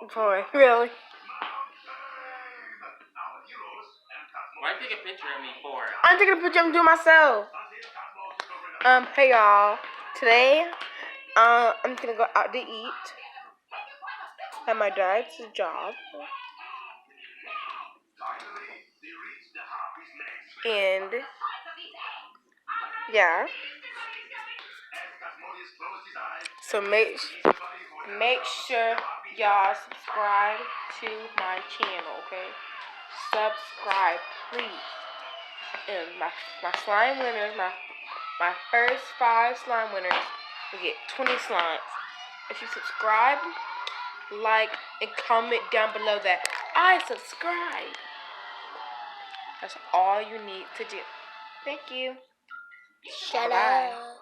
Boy, really? Why take a picture of me for? I'm taking a picture of doing myself. Hey y'all. Today, I'm gonna go out to eat at my dad's job. And yeah. So make sure y'all subscribe to my channel, okay? Subscribe, please. And my slime winners, my first 5 slime winners will get 20 slimes. If you subscribe, like, and comment down below that I subscribe. That's all you need to do. Thank you. Shut up.